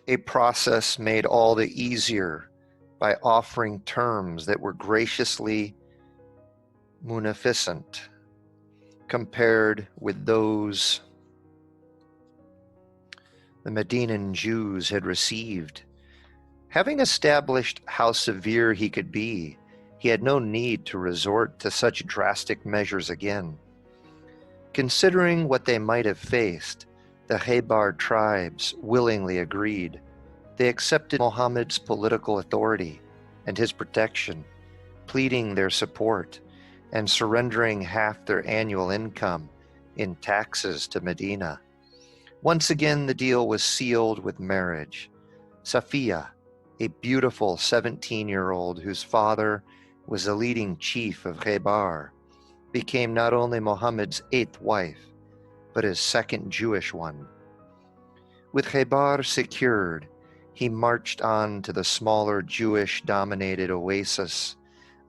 a process made all the easier by offering terms that were graciously munificent compared with those the Medinan Jews had received. Having established how severe he could be, he had no need to resort to such drastic measures again. Considering what they might have faced, the Khaybar tribes willingly agreed. They accepted Muhammad's political authority and his protection, pleading their support and surrendering half their annual income in taxes to Medina. Once again, the deal was sealed with marriage. Safiya, a beautiful 17-year-old whose father was the leading chief of Khaybar, became not only Muhammad's 8th wife, but his 2nd Jewish one. With Khaybar secured, he marched on to the smaller Jewish-dominated oasis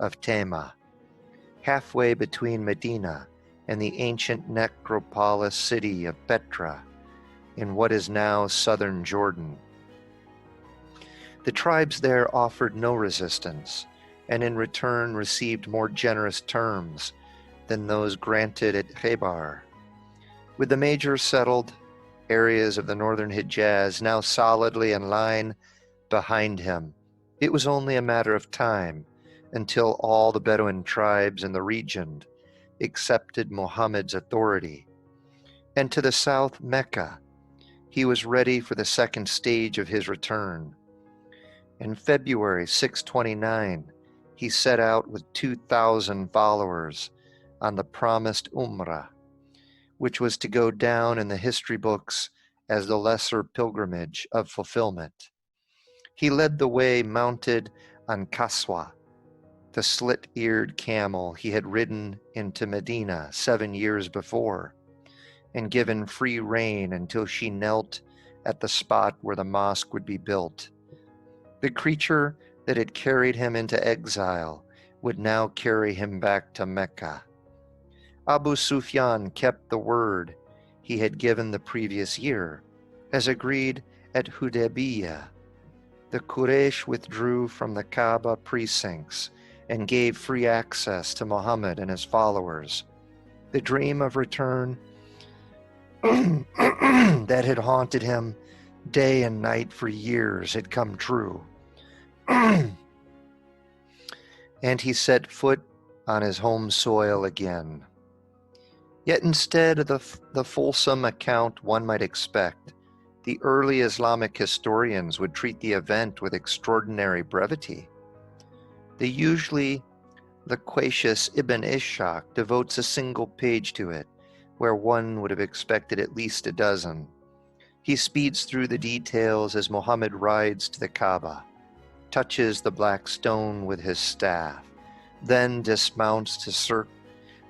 of Tema, halfway between Medina and the ancient necropolis city of Petra, in what is now southern Jordan. The tribes there offered no resistance, and in return received more generous terms than those granted at Khaybar. With the major settled areas of the northern Hijaz now solidly in line behind him, it was only a matter of time until all the Bedouin tribes in the region accepted Muhammad's authority. And to the south, Mecca, he was ready for the second stage of his return. In February 629, he set out with 2,000 followers on the promised Umrah, which was to go down in the history books as the lesser pilgrimage of fulfillment. He led the way mounted on Kaswa, the slit-eared camel he had ridden into Medina 7 years before, and given free rein until she knelt at the spot where the mosque would be built. The creature that had carried him into exile would now carry him back to Mecca. Abu Sufyan kept the word he had given the previous year. As agreed at Hudaybiyah, the Quraysh withdrew from the Kaaba precincts and gave free access to Muhammad and his followers. The dream of return that had haunted him day and night for years had come true. And he set foot on his home soil again. Yet instead of the fulsome account one might expect, the early Islamic historians would treat the event with extraordinary brevity. The usually loquacious Ibn Ishaq devotes a single page to it, where one would have expected at least a dozen. He speeds through the details as Muhammad rides to the Kaaba, touches the black stone with his staff, then dismounts to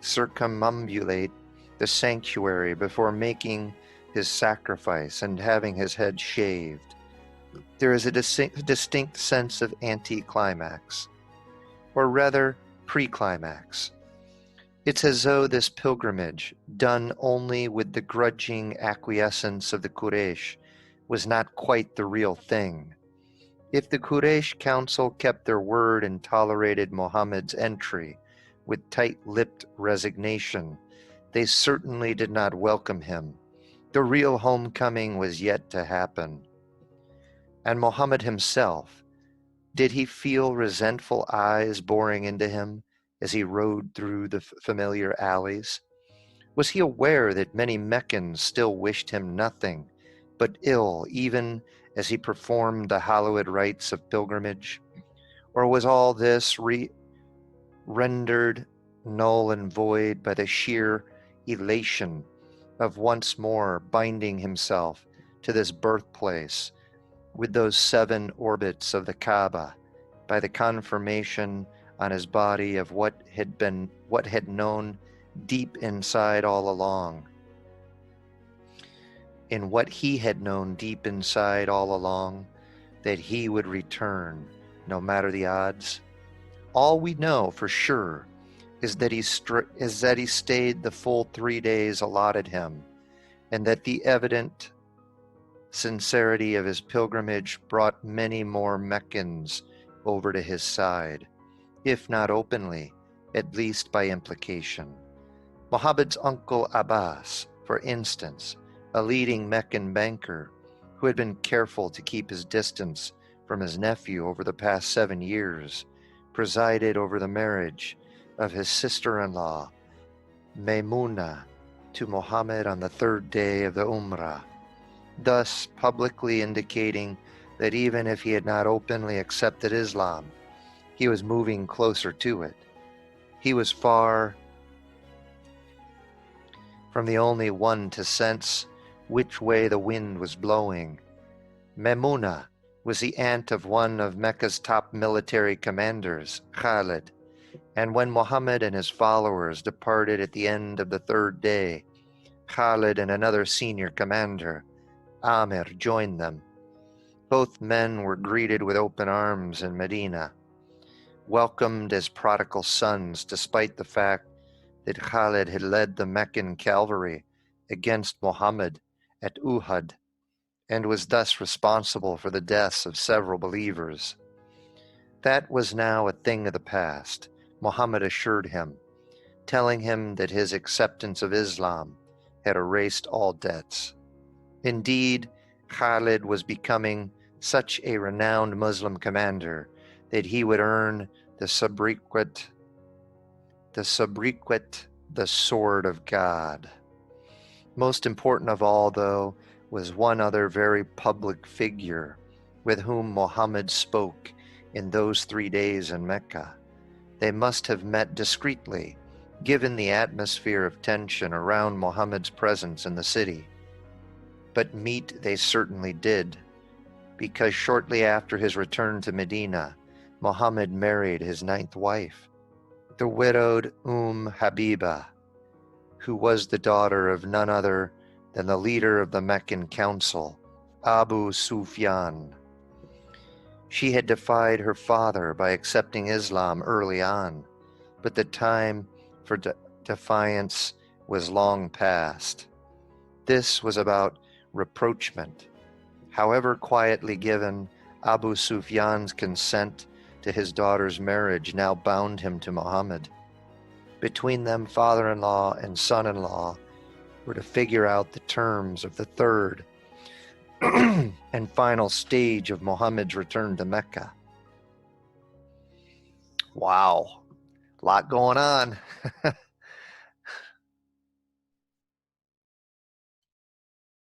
circumambulate the sanctuary before making his sacrifice and having his head shaved. There is a distinct sense of anticlimax, or rather pre-climax. It's as though this pilgrimage, done only with the grudging acquiescence of the Quraysh, was not quite the real thing. If the Quraysh council kept their word and tolerated Muhammad's entry with tight-lipped resignation, they certainly did not welcome him. The real homecoming was yet to happen. And Muhammad himself, did he feel resentful eyes boring into him as he rode through the familiar alleys? Was he aware that many Meccans still wished him nothing but ill, even as he performed the hallowed rites of pilgrimage? Or was all this rendered null and void by the sheer elation of once more binding himself to this birthplace with those 7 orbits of the Kaaba, by the confirmation on his body of what had known deep inside all along? In what he had known deep inside all along, that he would return no matter the odds. All we know for sure is that he stayed the full 3 days allotted him, and that the evident Sincerity of his pilgrimage brought many more Meccans over to his side, if not openly, at least by implication. Muhammad's uncle Abbas, for instance, a leading Meccan banker who had been careful to keep his distance from his nephew over the past 7 years, presided over the marriage of his sister-in-law, Maymuna, to Muhammad on the 3rd day of the Umrah, thus publicly indicating that even if he had not openly accepted Islam, he was moving closer to it. He was far from the only one to sense which way the wind was blowing. Maymuna was the aunt of one of Mecca's top military commanders, Khalid, and when Muhammad and his followers departed at the end of the 3rd day, Khalid and another senior commander, Amir, joined them. Both men were greeted with open arms in Medina, welcomed as prodigal sons despite the fact that Khalid had led the Meccan cavalry against Muhammad at Uhud and was thus responsible for the deaths of several believers. That was now a thing of the past, Muhammad assured him, telling him that his acceptance of Islam had erased all debts. Indeed, Khalid was becoming such a renowned Muslim commander that he would earn the sobriquet, the Sword of God. Most important of all, though, was one other very public figure with whom Muhammad spoke in those 3 days in Mecca. They must have met discreetly, given the atmosphere of tension around Muhammad's presence in the city. But meet they certainly did, because shortly after his return to Medina, Muhammad married his 9th wife, the widowed Habiba, who was the daughter of none other than the leader of the Meccan council, Abu Sufyan. She had defied her father by accepting Islam early on, but the time for defiance was long past. This was about rapprochement. However quietly given, Abu Sufyan's consent to his daughter's marriage now bound him to Muhammad. Between them, father-in-law and son-in-law were to figure out the terms of the 3rd and final stage of Muhammad's return to Mecca. Wow, a lot going on.